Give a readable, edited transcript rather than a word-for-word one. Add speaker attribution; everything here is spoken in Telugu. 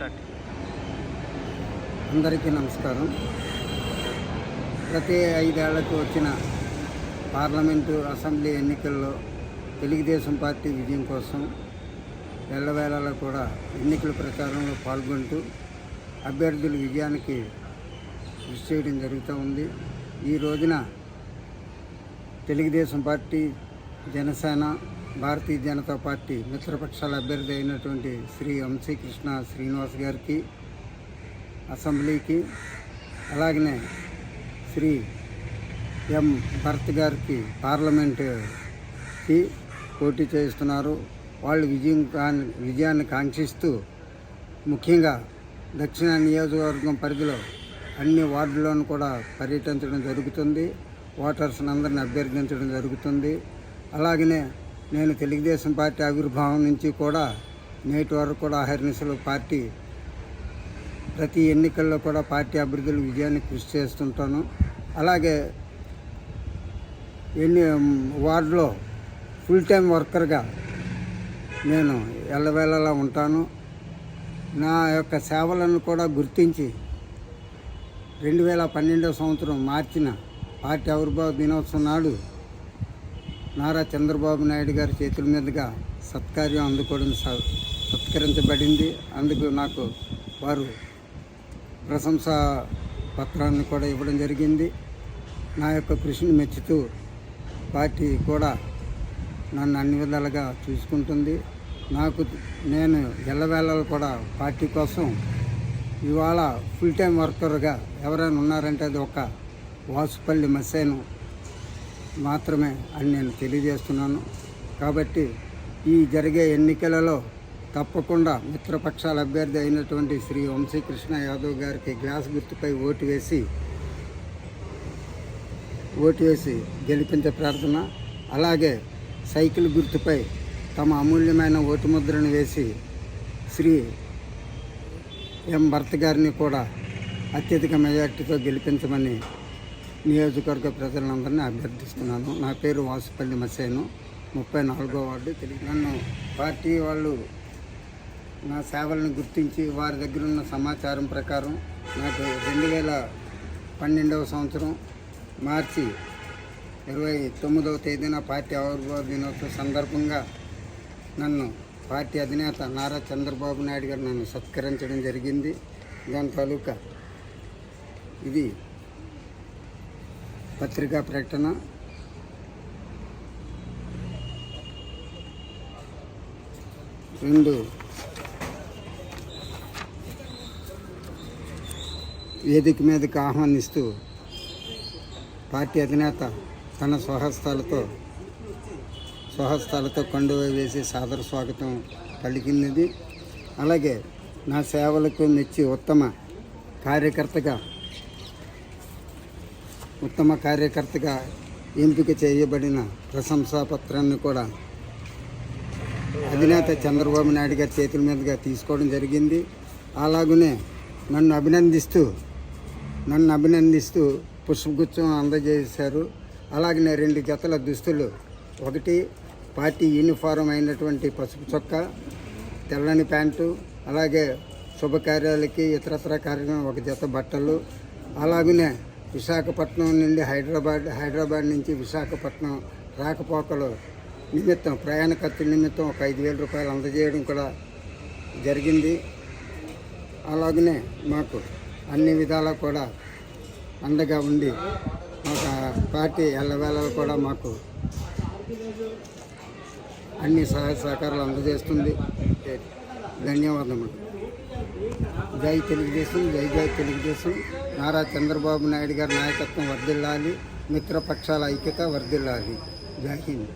Speaker 1: స్టార్ట్.
Speaker 2: అందరికీ నమస్కారం. ప్రతి 5 ఏళ్లకు వచ్చిన పార్లమెంటు అసెంబ్లీ ఎన్నికల్లో తెలుగుదేశం పార్టీ విజయం కోసం ఎల్లవేళలా కూడా ఎన్నికల ప్రచారంలో పాల్గొంటూ అభ్యర్థుల విజయానికి కృషి చేయడం జరుగుతూ ఉంది. ఈ రోజున తెలుగుదేశం పార్టీ, జనసేన, భారతీయ జనతా పార్టీ మిత్రపక్షాల అభ్యర్థి అయినటువంటి శ్రీ వంశీకృష్ణ శ్రీనివాస్ గారికి అసెంబ్లీకి, అలాగనే శ్రీ ఎం భరత్ గారికి పార్లమెంటుకి పోటీ చేస్తున్నారు. వాళ్ళు విజయాన్ని కాంక్షిస్తూ ముఖ్యంగా దక్షిణ నియోజకవర్గం పరిధిలో అన్ని వార్డుల్లోనూ కూడా పర్యటించడం జరుగుతుంది. ఓటర్స్ని అందరిని అభ్యర్థించడం జరుగుతుంది. అలాగనే నేను తెలుగుదేశం పార్టీ ఆవిర్భావం నుంచి కూడా నేటి వరకు కూడా అహర్నిశలు పార్టీ ప్రతి ఎన్నికల్లో కూడా పార్టీ అభ్యర్థుల విజయాన్ని కృషి చేస్తుంటాను. అలాగే వార్డులో ఫుల్ టైం వర్కర్గా నేను ఎల్లవేళలా ఉంటాను. నా యొక్క సేవలను కూడా గుర్తించి 2012 సంవత్సరం మార్చిన పార్టీ ఆవిర్భావ దినోత్సవం నాడు నారా చంద్రబాబు నాయుడు గారి చేతుల మీదుగా సత్కార్యం సత్కరించబడింది. అందుకు నాకు వారు ప్రశంసా పత్రాన్ని కూడా ఇవ్వడం జరిగింది. నా యొక్క కృషిని మెచ్చుతూ పార్టీ కూడా నన్ను అన్ని విధాలుగా చూసుకుంటుంది. నేను ఎల్లవేళలు కూడా పార్టీ కోసం ఇవాళ ఫుల్ టైం వర్కర్గా ఎవరైనా ఉన్నారంటే అది ఒక వాసుపల్లి మసేను మాత్రమే అని నేను తెలియజేస్తున్నాను. కాబట్టి ఈ జరిగే ఎన్నికలలో తప్పకుండా మిత్రపక్షాల అభ్యర్థి అయినటువంటి శ్రీ వంశీకృష్ణ యాదవ్ గారికి గ్లాస్ గుర్తుపై ఓటు వేసి గెలిపించే ప్రార్థన, అలాగే సైకిల్ గుర్తుపై తమ అమూల్యమైన ఓటు ముద్రను వేసి శ్రీ ఎం భరత్ గారిని కూడా అత్యధిక మెజార్టీతో గెలిపించమని నియోజకవర్గ ప్రజలందరినీ అభ్యర్థిస్తున్నాను. నా పేరు వాసుపల్లి మసేను, 34వ వార్డు. నన్ను పార్టీ వాళ్ళు నా సేవలను గుర్తించి వారి దగ్గర ఉన్న సమాచారం ప్రకారం నాకు 2012వ సంవత్సరం మార్చి 29వ తేదీన పార్టీ ఆవిర్భావ దినోత్సవం సందర్భంగా నన్ను పార్టీ అధినేత నారా చంద్రబాబు నాయుడు గారు నన్ను సత్కరించడం జరిగింది. దాని తాలూకా ఇది పత్రికా ప్రకటన. వేదిక మీదకి ఆహ్వానిస్తూ పార్టీ అధినేత తన స్వహస్తాలతో కండువ వేసి సాదర స్వాగతం పలికినది. అలాగే నా సేవలకు మెచ్చి ఉత్తమ కార్యకర్తగా ఎంపిక చేయబడిన ప్రశంసా పత్రాన్ని కూడా అధినేత చంద్రబాబు నాయుడు గారి చేతుల మీదుగా తీసుకోవడం జరిగింది. అలాగనే నన్ను అభినందిస్తూ పుష్పగుచ్చం అందజేశారు. అలాగనే 2 జతల దుస్తులు, ఒకటి పార్టీ యూనిఫారం అయినటువంటి పసుపు చొక్కా, తెల్లని ప్యాంటు, అలాగే శుభకార్యాలకి ఇతరత్ర కార్యక్రమం 1 జత బట్టలు, అలాగనే విశాఖపట్నం నుండి హైదరాబాద్ నుంచి విశాఖపట్నం రాకపోకలు నిమిత్తం ప్రయాణ ఖర్చుల నిమిత్తం ఒక 5,000 రూపాయలు అందజేయడం కూడా జరిగింది. అలాగనే మాకు అన్ని విధాలా కూడా అండగా ఉండి మాకు పార్టీ ఎల్లవేళలు కూడా మాకు అన్ని సహాయ సహకారాలు అందజేస్తుంది. ధన్యవాదములు. జై తెలుగుదేశం, జై జై తెలుగుదేశం. నారా చంద్రబాబు నాయుడు గారి నాయకత్వం వర్ధిల్లాలి, మిత్రపక్షాల ఐక్యత వర్ధిల్లాలి. జై హింద్.